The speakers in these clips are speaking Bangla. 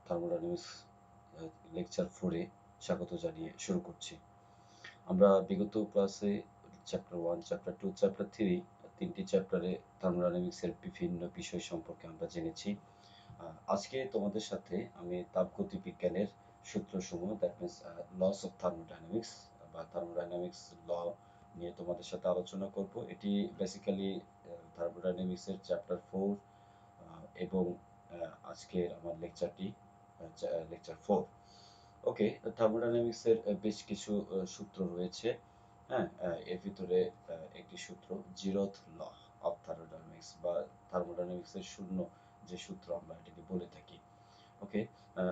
থার্মোডাইনামিক্স লেকচার 4-এ স্বাগত জানিয়ে শুরু করছি। আমরা বিগত ক্লাসে চ্যাপ্টার 1, চ্যাপ্টার 2, চ্যাপ্টার 3 তিনটি চ্যাপ্টারে থার্মোডাইনামিক্সের বিভিন্ন বিষয় সম্পর্কে আমরা জেনেছি। আজকে তোমাদের সাথে আমি তাপগতিবিজ্ঞানের সূত্রসমূহ that means laws of thermodynamics বা থার্মোডাইনামিক্স ল নিয়ে তোমাদের সাথে আলোচনা করব। এটি বেসিক্যালি থার্মোডাইনামিক্সের চ্যাপ্টার 4 এবং আজকের আমার লেকচারটি লেকচার 4। ওকে, থার্মোডাইনামিক্সের বেশ কিছু সূত্র রয়েছে। হ্যাঁ, এর ভিতরে একটি সূত্র জিরোথ ল অফ থার্মোডাইনামিক্স বা থার্মোডাইনামিক্সের শূন্য যে সূত্র আমরা এটাকে বলে থাকি। ওকে,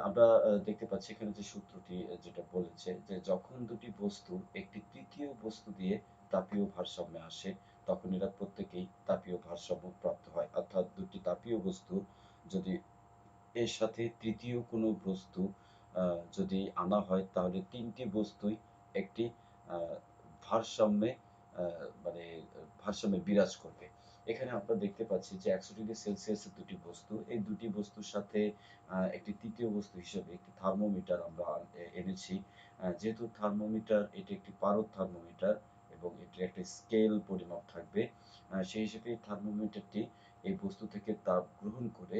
আমরা দেখতে পাচ্ছি এখানে যে সূত্রটি যেটা বলেছে যে যখন দুটি বস্তু একটি তৃতীয় বস্তু দিয়ে তাপীয় ভারসাম্যে আসে তখন এরা প্রত্যেকেই তাপীয় ভারসাম্য প্রাপ্ত হয়। অর্থাৎ দুটি তাপীয় বস্তু যদি এর সাথে তৃতীয় কোনো বস্তু যদি আনা হয় তাহলে তিনটি বস্তুই একটি ভারসাম্যে মানে ভারসাম্যে বিরাজ করবে। এখানে আমরা দেখতে পাচ্ছি যে 100°C দুটি বস্তু, এই দুটি বস্তুর সাথে একটি তৃতীয় বস্তু হিসেবে একটি থার্মোমিটার আমরা এনেছি। যেহেতু থার্মোমিটার এটি একটি পারদ থার্মোমিটার এবং এটির একটা স্কেল পরিমাপ থাকবে, সেই হিসেবে থার্মোমিটারটি এই বস্তু থেকে তাপ গ্রহণ করে,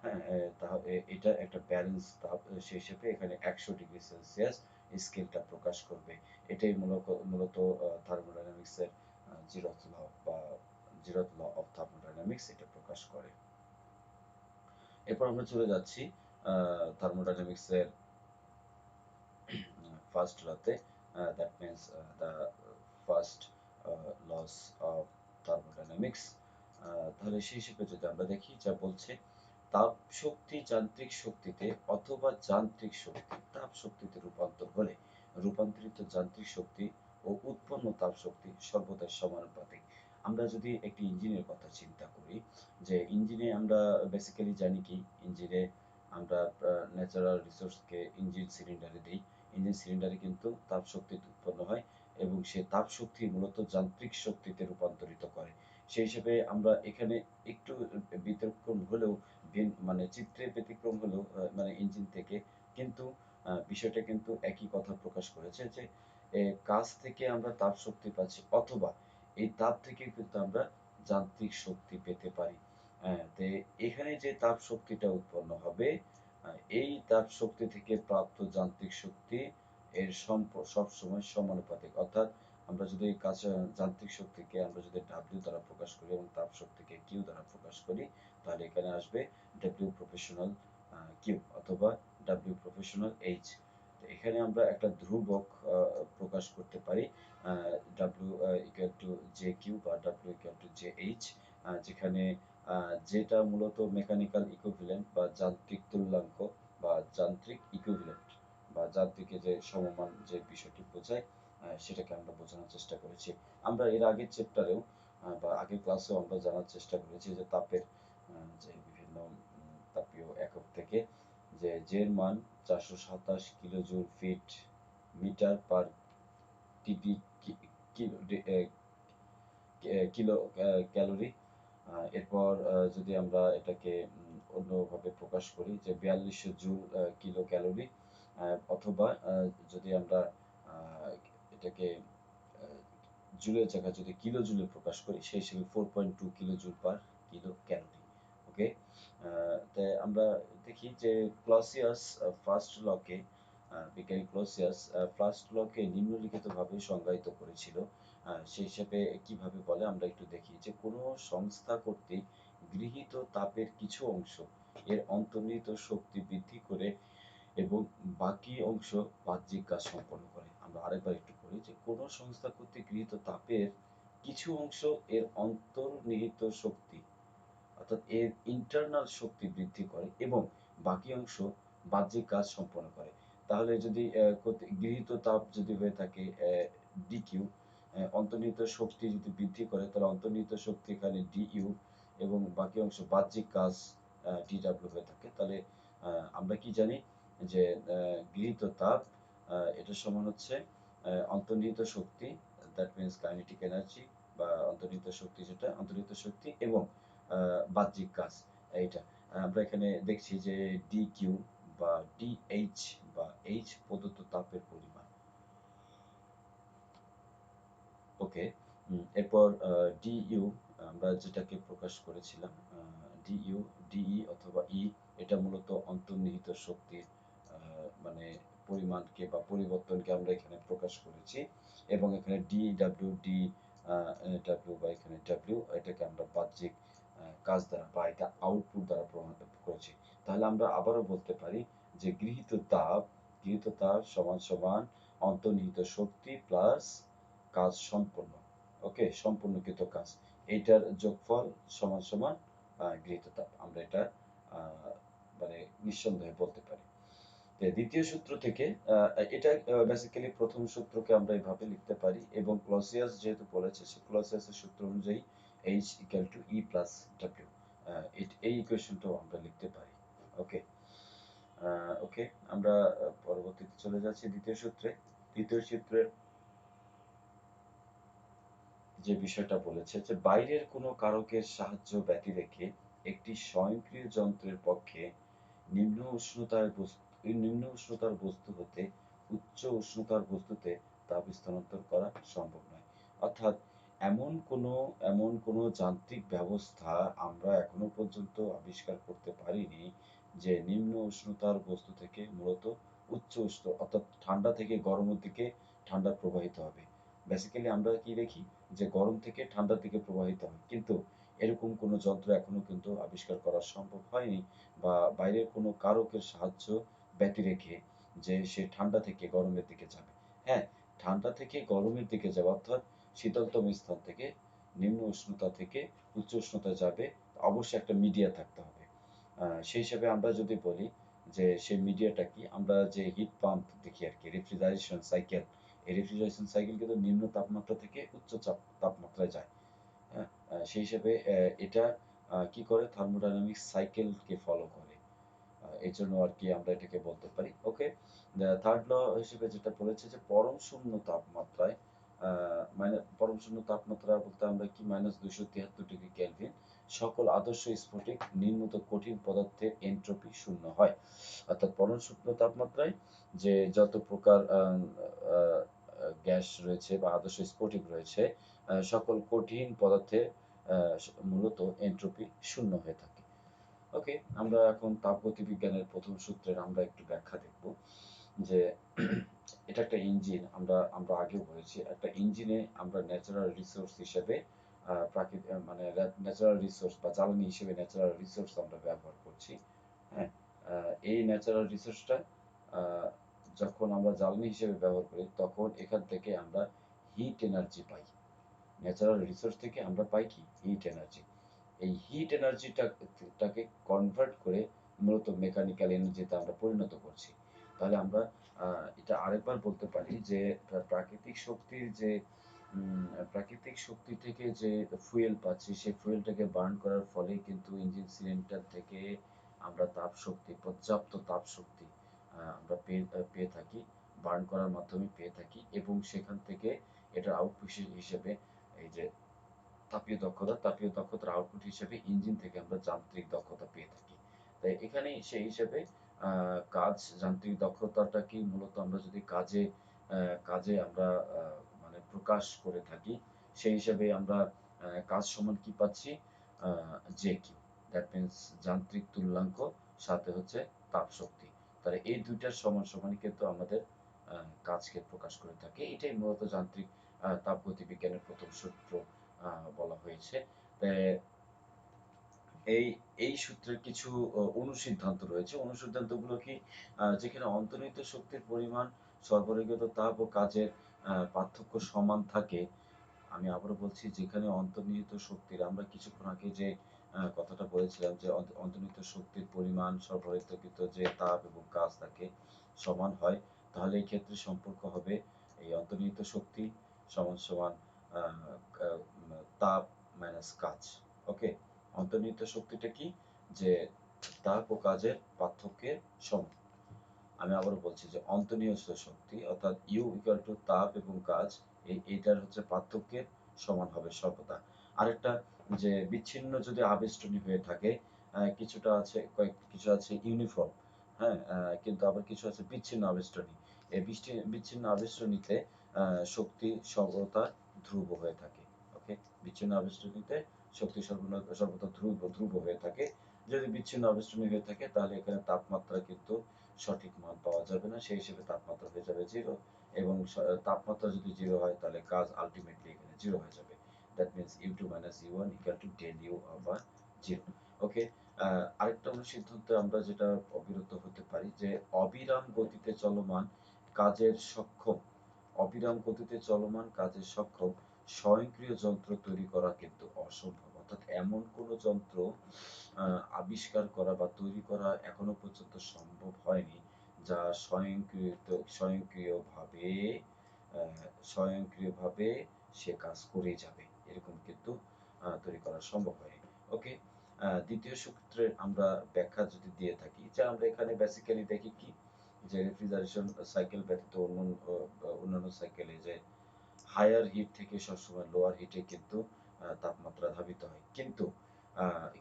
হ্যাঁ, তাহলে এটা একটা ব্যালেন্স তাপ, সেই হিসেবে এখানে 100°C স্কেলটা প্রকাশ করবে। এটাই মূলত থার্মোডাইনামিক্সের জিরোথ ল বা জিরোথ ল অফ থার্মোডাইনামিক্স এটা প্রকাশ করে। এরপর আমরা চলে যাচ্ছি থার্মোডাইনামিক্সের ফার্স্ট লতে, that means the first laws of thermodynamics. তাহলে সেই হিসেবে যদি আমরা দেখি যা বলছে, তাপ শক্তি যান্ত্রিক শক্তিতে অথবা যান্ত্রিক শক্তি তাপ শক্তিতে রূপান্তর হলে রূপান্তরিত যান্ত্রিক শক্তি ও উৎপন্ন তাপ শক্তি সর্বদাই সমানুপাতিক। আমরা যদি একটি ইঞ্জিনের কথা চিন্তা করি, যে ইঞ্জিনে আমরা বেসিক্যালি জানি কি, ইঞ্জিনে আমরা ন্যাচারাল রিসোর্সকে ইঞ্জিন সিলিন্ডারে দিই। ইঞ্জিন সিলিন্ডারে কিন্তু তাপ শক্তি উৎপন্ন হয় এবং সে তাপ শক্তি মূলত যান্ত্রিক শক্তিতে রূপান্তরিত করে। সেই হিসেবে আমরা এখানে একটু ব্যতিক্রম হলেও, মানে চিত্রে ব্যতিক্রম হলেও, মানে ইঞ্জিন থেকে, কিন্তু বিষয়টা কিন্তু একই কথা প্রকাশ করেছে যে কাজ থেকে আমরা তাপ শক্তি পাচ্ছি অথবা এই তাপ থেকে কিন্তু আমরা যান্ত্রিক শক্তি পেতে পারি। তো এখানে যে তাপ শক্তিটা উৎপন্ন হবে, এই তাপ শক্তি থেকে প্রাপ্ত যান্ত্রিক শক্তি এর সবসময় সমানুপাতিক। অর্থাৎ আমরা যদি যান্ত্রিক শক্তিকে আমরা যদি W দ্বারা প্রকাশ করি এবং তাপ শক্তিকে Q দ্বারা প্রকাশ করি, তাহলে এখানে আসবে W প্রফেশনাল Q অথবা W প্রফেশনাল H। তো এখানে আমরা একটা ধ্রুবক প্রকাশ করতে পারি, W ইকুয়াল টু JQ বা W ইকুয়াল টু JH, যেখানে যেটা মূলত মেকানিক্যাল ইকুইভ্যালেন্ট বা যান্ত্রিক তুল্যাঙ্ক বা যান্ত্রিক ইকুইভ্যালেন্ট বা যান্ত্রিকের যে সমমান যে বিষয়টি বোঝায়, সেটাকে আমরা বোঝানোর চেষ্টা করেছি। আমরা এর আগের চ্যাপ্টারেও বা আগের ক্লাসেও আমরা জানার চেষ্টা করেছি যে তাপের যে বিভিন্ন তাপীয় একক থেকে যে জের মান 427 kilojoule feet metre per TB kilo kilo calorie. এরপর যদি আমরা এটাকে অন্যভাবে প্রকাশ করি যে 4200 জুল কিলো ক্যালোরি, অথবা যদি আমরা এটাকে জুলের জায়গায় যদি কিলো জুলে প্রকাশ করি, সেই হিসেবে 4.2 kilo joule per kilo calorie. Okay, তাই আমরা দেখি যে ক্লসিয়াস ফার্স্ট লকে, বিজ্ঞানী ক্লসিয়াস ফার্স্ট লকে নিম্নলিখিতভাবে সংজ্ঞায়িত করেছিল। সেই হিসেবে কিভাবে বলে আমরা একটু দেখি যে কোনো সংস্থা কর্তৃক গৃহীত তাপের কিছু অংশ এর অন্তর্নিহিত শক্তি বৃদ্ধি করে এবং বাকি অংশ বাহ্যিক কাজ সম্পন্ন করে। আমরা আরেকবার একটু পড়ি যে কোনো সংস্থা কর্তৃক গৃহীত তাপের কিছু অংশ এর অন্তর্নিহিত শক্তি অর্থাৎ এর ইন্টারনাল শক্তি বৃদ্ধি করে এবং বাকি অংশ বাহ্যিক কাজ সম্পন্ন করে। তাহলে যদি গৃহীত তাপ যদি হয়ে থাকে ডিকিউ, অন্তর্নিহিত শক্তি যদি বৃদ্ধি করে তাহলে অন্তর্নিহিত শক্তি এখানে ডিইউ এবং বাকি অংশ বাহ্যিক কাজ ডিডব্লিউ হয়ে থাকে। তাহলে আমরা কি জানি যে গৃহীত তাপ এটা সমান হচ্ছে অন্তর্নিহিত শক্তি, দ্যাট মিনস কাইনেটিক এনার্জি বা অন্তর্নিহিত শক্তি, যেটা অন্তর্নিহিত শক্তি এবং বাহ্যিক কাজ। এইটা আমরা এখানে দেখছি যে ডি কিউ বা ডিএইচ বা এইচ প্রদত্ত তাপের পরিমাণ। ওকে, এরপর ডিইউ আমরা যেটাকে প্রকাশ করেছিলাম, ডিইউ, ডিই অথবা ই, এটা মূলত অন্তর্নিহিত শক্তির মানে পরিমাণকে বা পরিবর্তনকে আমরা এখানে প্রকাশ করেছি, এবং এখানে ডি ডাব্লিউ, ডি ডাব্লিউ বা এখানে ডাব্লিউ, এটাকে আমরা বাহ্যিক কাজ দ্বারা বা এটা আউটপুট দ্বারা প্রমাণিত করেছি। তাহলে আমরা আবারও বলতে পারি যে গৃহীত তাপ সমান সমান অন্তর্নিহিত শক্তি প্লাস কাজ সম্পন্ন। ওকে, সম্পন্নকৃত কাজ, এইটার যোগফল সমান সমান গৃহীত তাপ। আমরা এটা মানে নিঃসন্দেহে বলতে পারি। দ্বিতীয় সূত্র থেকে এটা বেসিক্যালি প্রথম সূত্রকে আমরা এভাবে লিখতে পারি, এবং ক্লসিয়াস যেহেতু বলেছে, সে ক্লসিয়াসের সূত্র অনুযায়ী H equal to E plus W, এই ইকুয়েশনটাও আমরা লিখতে পারি। ওকে, ওকে, আমরা পরবর্তীতে চলে যাচ্ছি দ্বিতীয় সূত্রে। দ্বিতীয় সূত্রে যে বিষয়টা বলেছে যে বাইরের কোনো কারকের সাহায্য ব্যতি রেখে একটি স্বয়ংক্রিয় যন্ত্রের পক্ষে নিম্ন উষ্ণতার বস্তু হতে উচ্চ উষ্ণতার বস্তুতে তাপ স্থানান্তর করা সম্ভব নয়। অর্থাৎ এমন কোনো যান্ত্রিক ব্যবস্থা আমরা এখনো পর্যন্ত আবিষ্কার করতে পারিনি যে নিম্ন উষ্ণতার বস্তু থেকে মূলত উচ্চ উষ্ণ অর্থাৎ ঠান্ডা থেকে গরমের দিকে ঠান্ডা প্রবাহিত হবে। বেসিক্যালি আমরা কি দেখি যে গরম থেকে ঠান্ডার দিকে প্রবাহিত হয়, কিন্তু এরকম কোনো যন্ত্র এখনো কিন্তু আবিষ্কার করা সম্ভব হয়নি, বা বাইরের কোনো কারকের সাহায্য ব্যতি রেখে যে সে ঠান্ডা থেকে গরমের দিকে যাবে। হ্যাঁ, ঠান্ডা থেকে গরমের দিকে যাওয়া অর্থাৎ শীতলতম স্থান থেকে নিম্ন উষ্ণতা থেকে উচ্চ উষ্ণতায় যাবে, অবশ্যই একটা মিডিয়া থাকতে হবে। সেই হিসেবে আমরা যদি বলি যে সেই মিডিয়াটা কি, আমরা যে হিট পাম্প দেখি আরকি, রেফ্রিজারেশন সাইকেল, এই রেফ্রিজারেশন সাইকেল কিন্তু নিম্ন তাপমাত্রা থেকে উচ্চ তাপমাত্রায় যায়। হ্যাঁ? সেই হিসেবে এটা কি করে, থার্মোডায়নামিক্স সাইকেলকে ফলো করে। এজন্য আরকি আমরা এটাকে বলতে পারি। ওকে? থার্ড ল হিসেবে যেটা বলেছে যে পরম শূন্য তাপমাত্রায় আ পরম শূন্য তাপমাত্রা বলতে আমরা কি, -273 ডিগ্রি কেলভিন সকল আদর্শ স্ফটিক নির্মিত কঠিন পদার্থের এনট্রপি শূন্য হয়। অর্থাৎ পরম শূন্য তাপমাত্রায় যে যত প্রকার আ গ্যাস রয়েছে বা আদর্শ স্ফটিক রয়েছে, সকল কঠিন পদার্থের আ মূলত এনট্রপি শূন্য হয়ে থাকে। ওকে, আমরা এখন তাপগতিবিজ্ঞানের প্রথম সূত্রের আমরা একটু ব্যাখ্যা দেখব যে এটা একটা ইঞ্জিন, আমরা আগেও বলেছি একটা ইঞ্জিনে আমরা ন্যাচারাল রিসোর্স হিসেবে মানে ন্যাচারাল রিসোর্স বা জ্বালানি হিসেবে ন্যাচারাল রিসোর্স আমরা ব্যবহার করছি। হ্যাঁ, এই ন্যাচারাল রিসোর্সটা যখন আমরা জ্বালানি হিসেবে ব্যবহার করি তখন এখান থেকে আমরা হিট এনার্জি পাই। ন্যাচারাল রিসোর্স থেকে আমরা পাই কি, হিট এনার্জি। এই হিট এনার্জিটাকে কনভার্ট করে মূলত মেকানিক্যাল এনার্জিতে আমরা পরিণত করছি। তাহলে আমরা এটা আরেকবার বলতে পারি যে প্রাকৃতিক শক্তির যে প্রাকৃতিক শক্তি থেকে যে ফুয়েল পাচ্ছি, সেই ফুয়েলটাকে বার্ন করার ফলে কিন্তু ইঞ্জিন সিলিন্ডার থেকে আমরা পর্যাপ্ত তাপ শক্তি আমরা পেয়ে থাকি। বার্ন করার মাধ্যমে পেয়ে থাকি, এবং সেখান থেকে এটার আউটপুট হিসেবে এই যে তাপীয় দক্ষতার আউটপুট হিসেবে ইঞ্জিন থেকে আমরা যান্ত্রিক দক্ষতা পেয়ে থাকি। তাই এখানে সেই হিসেবে যান্ত্রিক দক্ষতাটাকেই মূলত আমরা যদি কাজে আমরা মানে প্রকাশ করে থাকি, সেই হিসেবে আমরা কাজ সমান কি পাচ্ছি? আ জেকিউ। দ্যাট মিনস যান্ত্রিক তুল্যাঙ্ক সাথে হচ্ছে তাপ শক্তি। তাহলে এই ২ টার সমান সমানই কিন্তু আমাদের কাজকে প্রকাশ করে থাকে। এটাই মূলত যান্ত্রিক তাপগতিবিজ্ঞানের ১ম সূত্র বলা হয়েছে। তে এই এই সূত্রের কিছু অনুসিদ্ধান্ত রয়েছে। অনুসিদ্ধান্তগুলো কি? যেখানে অন্তর্নিহিত শক্তির পরিমাণ, সরবরাহকৃত তাপ ও কাজের পার্থক্য সমান থাকে। আমি আবারও বলছি, যেখানে অন্তর্নিহিত শক্তির, আমরা কিছুক্ষণ আগে যে কথাটা বলেছিলাম যে অন্তর্নিহিত শক্তির পরিমাণ, সরবরাহকৃত যে তাপ এবং কাজ থাকে সমান হয়, তাহলে এই ক্ষেত্রে সম্পর্ক হবে এই অন্তর্নিহিত শক্তি সমান সমান আ আ তাপ মাইনাস কাজ। ওকে? অন্তর্নিহিত শক্তিটা কি? যে তাপ ও কাজের পার্থক্যের সমান। আমি আবারও বলছি যে অন্তর্নিহিত শক্তি অর্থাৎ ইউ ইকুয়াল টু তাপ এবং কাজ, এইটার হচ্ছে পার্থক্যের সমান হবে সর্বদা। আরেকটা, যে বিচ্ছিন্ন যদি আবেষ্টনী হয়ে থাকে, কিছু আছে ইউনিফর্ম, হ্যাঁ, কিন্তু আবার কিছু আছে বিচ্ছিন্ন আবেষ্টনী। এই বিচ্ছিন্ন আবেষ্টনীতে শক্তি সর্বদা ধ্রুব হয়ে থাকে। ওকে? বিচ্ছিন্ন আবেষ্টনীতে শক্তি সর্বদা ধ্রুব হয়ে থাকে। যদি বিচ্ছিন্ন আবেষ্টনী হয়ে থাকে তাহলে এখানে তাপমাত্রা কিন্তু সঠিক মান পাওয়া যাবে না। সেই হিসেবে তাপমাত্রা হয়ে যাবে 0 এবং তাপমাত্রা যদি 0 হয় তাহলে কাজ আল্টিমেটলি এখানে 0 হয়ে যাবে। That means U2 - U1 = del U over 0. ওকে? আরেকটা অনুসিদ্ধান্তে আমরা যেটা অবিরত হতে পারি যে অবিরাম গতিতে চলমান কাজের সক্ষম অবিরাম গতিতে চলমান কাজের সক্ষম স্বয়ংক্রিয় যন্ত্র তৈরি করা কিন্তু অসম্ভব। অর্থাৎ এমন কোনো যন্ত্র আবিষ্কার করা বা তৈরি করা এখনো পর্যন্ত সম্ভব হয়নি যা স্বয়ংক্রিয়ভাবে স্বয়ংক্রিয়ভাবে সে কাজ করেই যাবে। এরকম কিন্তু তৈরি করা সম্ভব হয়নি। ওকে? দ্বিতীয় সূত্রের আমরা ব্যাখ্যা যদি দিয়ে থাকি যে আমরা এখানে বেসিক্যালি দেখি কি যে রেফ্রিজারেশন সাইকেল ব্যতীত অন্যান্য সাইকেলে যে হায়ার হিট থেকে সবসময় লোয়ার হিটে কিন্তু তাপমাত্রা ধাবিত হয়।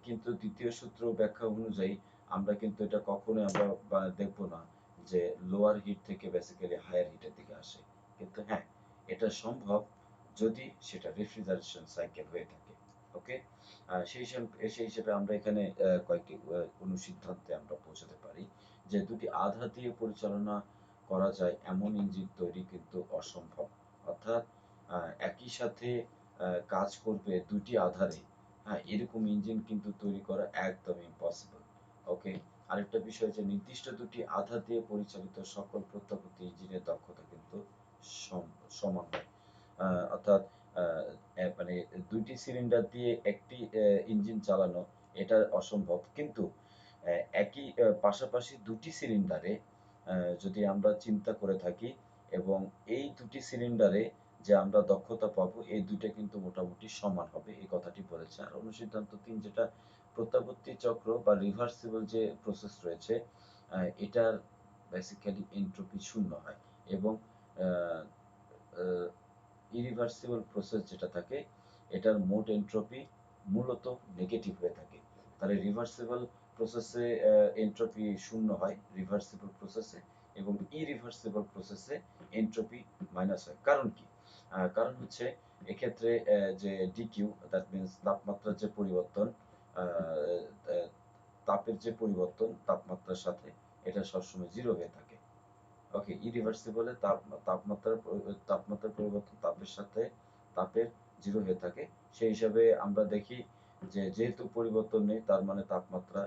কিন্তু দ্বিতীয় সূত্র ব্যাখ্যা অনুযায়ী আমরা কিন্তু এটা কখনোই আমরা দেখব না যে লোয়ার হিট থেকে বেসিক্যালি হায়ার হিটের দিকে আসে। কিন্তু হ্যাঁ, এটা সম্ভব যদি সেটা রেফ্রিজারেশন সাইকেল হয়ে থাকে। ওকে? সেই হিসেবে আমরা এখানে কয়েকটি অনুসিদ্ধান্তে আমরা পৌঁছাতে পারি যে দুটি আধা দিয়ে পরিচালনা করা যায় এমন ইঞ্জিন তৈরি কিন্তু অসম্ভব। অর্থাৎ একই সাথে কাজ করবে ২ টি আধারে, হ্যাঁ? এরকম ইঞ্জিন কিন্তু তৈরি করা একদম ইম্পসিবল। ওকে? আরেকটা বিষয় যে নির্দিষ্ট ২ টি আধা দিয়ে পরিচালিত সকল প্রত্যাবর্তী ইঞ্জিনের দক্ষতা কিন্তু সম সমান হয়। আ অর্থাৎ আ মানে ২ টি সিলিন্ডার দিয়ে একটি ইঞ্জিন চালানো এটা অসম্ভব। কিন্তু একই পাশাপাশি ২ টি সিলিন্ডারে যদি আমরা চিন্তা করে থাকি এবং এই ২ টি সিলিন্ডারে যে আমরা দক্ষতা পাবো এই ২ টা কিন্তু মোটামুটি সমান হবে এই কথাটি বলেছে। আর অনুসিদ্ধান্ত ৩ যেটা প্রত্যাবর্তী চক্র বা রিভার্সিবল যে প্রসেস রয়েছে এটার বেসিক্যালি এন্ট্রপি 0 হয় এবং আ আ ইরিভার্সিবল প্রসেস যেটা থাকে এটার মোট এন্ট্রপি মূলত নেগেটিভ হয়ে থাকে। তাহলে রিভার্সিবল প্রসেসে এন্ট্রপি 0 হয় রিভার্সিবল প্রসেসে এবং ইরিভার্সিবল প্রসেসে এন্ট্রপি মাইনাস হয়। কারণ কি? কারণ হচ্ছে এক্ষেত্রে যে ডিকিউ দ্যাট মিনস তাপমাত্রার যে পরিবর্তন আ আ তাপের যে পরিবর্তন তাপমাত্রার সাথে এটা সবসময় 0 হয়ে থাকে। ওকে, ইরিভার্সিবল এ তাপমাত্রার পরিবর্তন তাপের 0 হয়ে থাকে। সেই হিসাবে আমরা দেখি যে যেহেতু পরিবর্তন নেই তার মানে তাপমাত্রা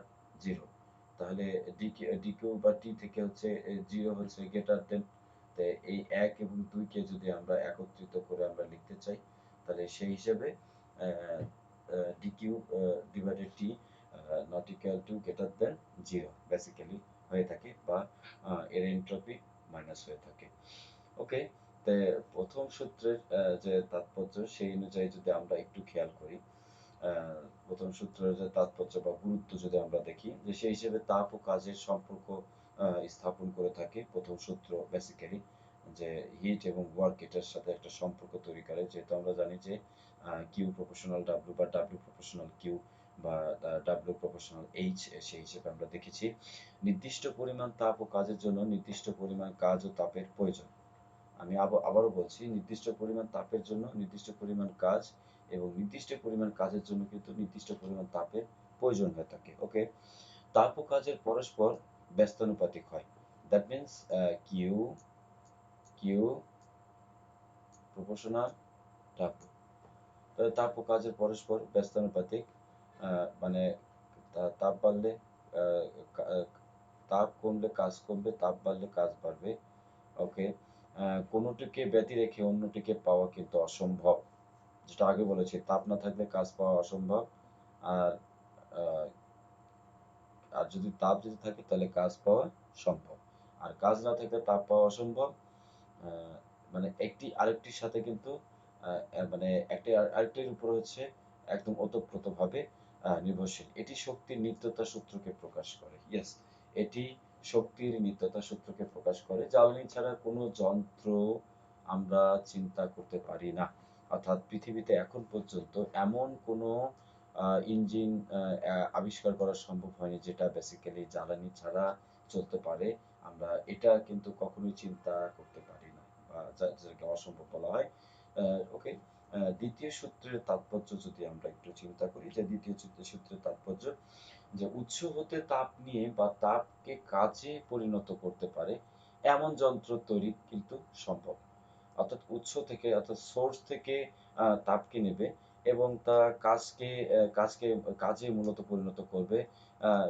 0। তাহলে ডিকিউ বা টি থেকে হচ্ছে 0 হচ্ছে গ্রেটার দেন তে এই ১ এবং ২ কে যদি আমরা একত্রিত করে আমরা লিখতে চাই তাহলে সেই হিসেবে uh DQ divided T not equal to greater than 0 basically হয়ে থাকে বা এর এন্ট্রপি মাইনাস হয়ে থাকে। ওকে? তে ১ম সূত্রের যে তাৎপর্য সেই অনুযায়ী যদি আমরা একটু খেয়াল করি, আ ১ম সূত্রের যে তাৎপর্য বা গুরুত্ব যদি আমরা দেখি যে সেই হিসেবে তাপ ও কাজের সম্পর্ক আ স্থাপন করে থাকে ১ম সূত্র বেসিক্যালি যে হিট এবং ওয়ার্ক এটার সাথে একটা সম্পর্ক তৈরি করে। যেহেতু আমরা জানি যে Q প্রপোর্শনাল W বা W প্রপোর্শনাল Q বা W প্রপোর্শনাল H সেই হিসেবে আমরা দেখেছি। নির্দিষ্ট পরিমাণ তাপ ও কাজের জন্য নির্দিষ্ট পরিমাণ কাজ ও তাপের প্রয়োজন। আমি আবারও বলছি নির্দিষ্ট পরিমাণ তাপের জন্য নির্দিষ্ট পরিমাণ কাজ এবং নির্দিষ্ট পরিমাণ কাজের জন্য কিন্তু নির্দিষ্ট পরিমাণ তাপের প্রয়োজন হয়ে থাকে। ওকে? তাপ ও কাজের পরস্পর ব্যস্তানুপাতিক হয়। That means Q proportional W তাপ ও কাজের পরস্পর ব্যস্তানুপাতিক আ মানে তাপ বাড়লে আ কা তাপ কমলে কাজ কমবে, তাপ বাড়লে কাজ বাড়বে। ওকে? কোনটিকে ব্যতি রেখে অন্যটিকে পাওয়া কিন্তু অসম্ভব। যেটা আগে বলেছি তাপ না থাকলে কাজ পাওয়া অসম্ভব। আর আ আর যদি থাকে তাহলে কাজ পাওয়া সম্ভব। আর কাজ না থাকলে তাপ পাওয়া অসম্ভব। আ মানে একটি আরেকটির সাথে কিন্তু আ আ মানে একটি আরেকটির উপর হচ্ছে একদম ওতপ্রোতভাবে নির্ভরশীল। এটি শক্তির নিত্যতা সূত্রকে প্রকাশ করে। ইয়েস, এটি শক্তির নিত্যতা সূত্রকে প্রকাশ করে। জ্বালানি ছাড়া কোনো যন্ত্র আমরা চিন্তা করতে পারি না। অর্থাৎ পৃথিবীতে এখন পর্যন্ত এমন কোনো ইঞ্জিন আবিষ্কার করা সম্ভব হয়নি যেটা বেসিক্যালি জ্বালানি ছাড়া চলতে পারে, আমরা এটা কিন্তু কখনোই চিন্তা করতে পারি না, বা যেটাকে অসম্ভব বলা হয়। ওকে, দ্বিতীয় সূত্রের তাৎপর্য যদি আমরা একটু চিন্তা করি, যে দ্বিতীয় সূত্রের তাৎপর্য যে উৎস হতে তাপ নিয়ে বা তাপকে কাজে পরিণত করতে পারে এমন যন্ত্র তৈরি কিন্তু সম্ভব। অর্থাৎ উৎস থেকে, অর্থাৎ সোর্স থেকে তাপকে নেবে এবং তা কাজকে কাজে মূলত পরিণত করবে।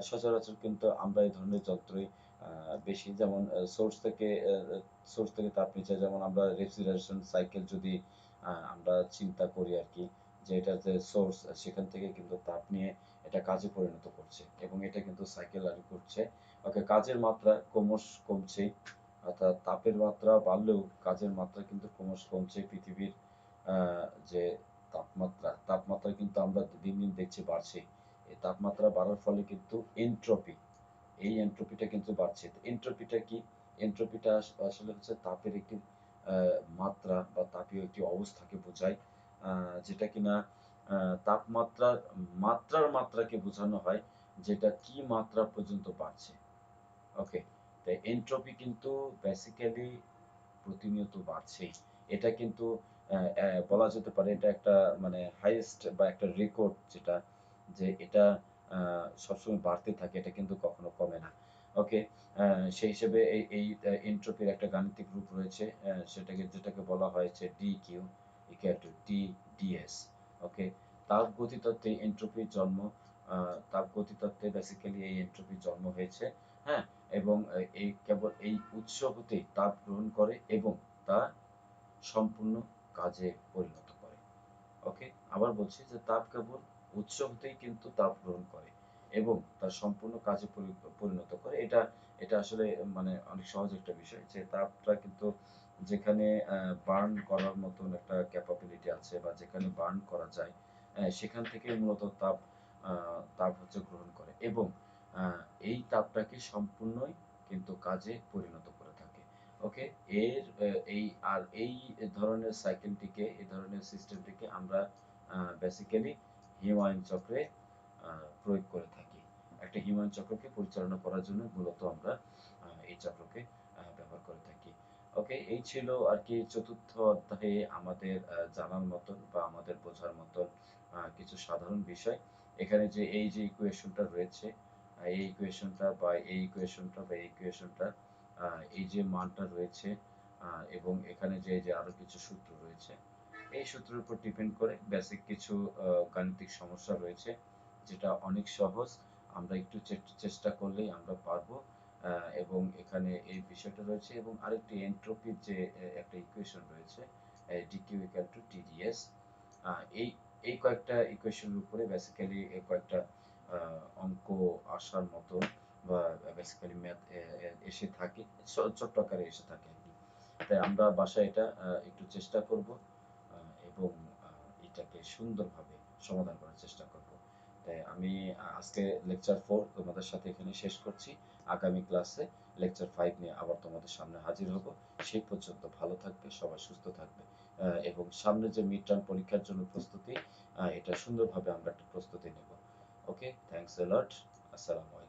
সচরাচর কিন্তু আমরা এই ধরনের যন্ত্রই বেশি, যেমন সোর্স থেকে তাপ নিচ্ছে, যেমন আমরা রেফ্রিজারেশন সাইকেল যদি আমরা চিন্তা করি আর কি, যে এটার যে সোর্স সেখান থেকে কিন্তু তাপ নিয়ে এটা কাজে পরিণত করছে এবং এটা কিন্তু সাইকেল আর করছে। ওকে, কাজের মাত্রা ক্রমশ কমছে, অর্থাৎ তাপের মাত্রা বাড়লেও কাজের মাত্রা কিন্তু ক্রমশ কমছে। পৃথিবীর যে তাপমাত্রা কিন্তু আমরা দিন দিন দেখছি বাড়ছে। এই তাপমাত্রা বাড়ার ফলে কিন্তু এনট্রপি, এই এনট্রপিটা কিন্তু বাড়ছে। তো এনট্রপিটা কি? এনট্রপিটা আসলে হচ্ছে তাপের একটি মাত্রা বা তাপীয় একটি অবস্থাকে বোঝায়, যেটা কিনা তাপমাত্রার মাত্রাকে বোঝানো হয়, যেটা কি মাত্রা পর্যন্ত বাড়ছে। ওকে, তাই এনট্রপি কিন্তু বেসিক্যালি প্রতিনিয়ত বাড়ছেই। এটা কিন্তু বলা যেতে পারে এটা একটা মানে হাইয়েস্ট বা একটা রেকর্ড, যেটা যে এটা সবসময় বাড়তে থাকে, এটা কিন্তু কখনো কমে না। ওকে, সেই হিসেবে এই এনট্রপির একটা গাণিতিক রূপ রয়েছে, যেটাকে বলা হয়েছে ডিকিউ ইকুয়াল টু টিডিএস। ওকে, তাপগতিতত্ত্বে এনট্রপির জন্ম, তাপগতিতত্ত্বে বেসিক্যালি এই এনট্রপির জন্ম হয়েছে। হ্যাঁ, এবং এই কেবল এই উৎস হতেই তাপ গ্রহণ করে এবং তা সম্পূর্ণ কাজে পরিণত করে। ওকে, আবার বলছি যে তাপ কেবল উৎস হতেই কিন্তু তাপ গ্রহণ করে এবং তার সম্পূর্ণ কাজে পরিণত করে। এটা এটা আসলে মানে অনেক সহজ একটা বিষয়, যে তাপটা কিন্তু যেখানে বার্ন করার মতন একটা ক্যাপাবিলিটি আছে বা যেখানে বার্ন করা যায়, সেখান থেকে মূলত তাপ হচ্ছে গ্রহণ করে এবং আহ, এই তাপটাকে সম্পূর্ণই কিন্তু কাজে পরিণত করে থাকে। ওকে, এর এই ধরনের সাইকেলটিকে, এই ধরনের সিস্টেমটিকে আমরা বেসিক্যালি হিমায়ন চক্রে প্রয়োগ করে থাকি। একটা হিমায়ন চক্রকে পরিচালনা করার জন্য মূলত আমরা এই চক্রকে ব্যবহার করে থাকি। ওকে, এই ছিল আর কি চতুর্থ অধ্যায়ে আমাদের জানার মতন বা আমাদের বোঝার মতন কিছু সাধারণ বিষয়। এখানে যে এই যে ইকুয়েশনটা রয়েছে, এই ইকুয়েশনটা বা এই ইকুয়েশনটা বা এই ইকুয়েশনটা, এই যে মানটা রয়েছে, এবং এখানে যে আরো কিছু সূত্র রয়েছে, এই সূত্রের উপর ডিপেন্ড করে বেসিক কিছু গাণিতিক সমস্যা রয়েছে, যেটা অনেক সহজ। আমরা একটু চেষ্টা করলেই আমরা পারবো। এবং এখানে এই বিষয়টা রয়েছে এবং আরেকটি এন্ট্রপির যে একটা ইকুয়েশন রয়েছে, ডিকিউ ইকুয়াল টু টিডিএস। এই এই কয়েকটা ইকুয়েশনের উপরে বেসিক্যালি কয়েকটা অঙ্ক আসার মতো বা বেসিক্যালি ম্যাথ এসে থাকে, ছোট্ট আকারে এসে থাকে আর কি। তাই আমরা বাসায় এটা একটু চেষ্টা করব এবং এটাকে সুন্দরভাবে সমাধান করার চেষ্টা করব। তাই আমি আজকে lecture 4 তোমাদের সাথে এখানে শেষ করছি। আগামী ক্লাসে lecture 5 নিয়ে আবার তোমাদের সামনে হাজির হব। সেই পর্যন্ত ভালো থাকবে, সবাই সুস্থ থাকবে, এবং সামনে যে মিড টার্ম পরীক্ষার জন্য প্রস্তুতি, এটা সুন্দরভাবে আমরা একটা প্রস্তুতি নেব। ওকে, থ্যাংকস এ লট। আসসালামু আলাইকুম।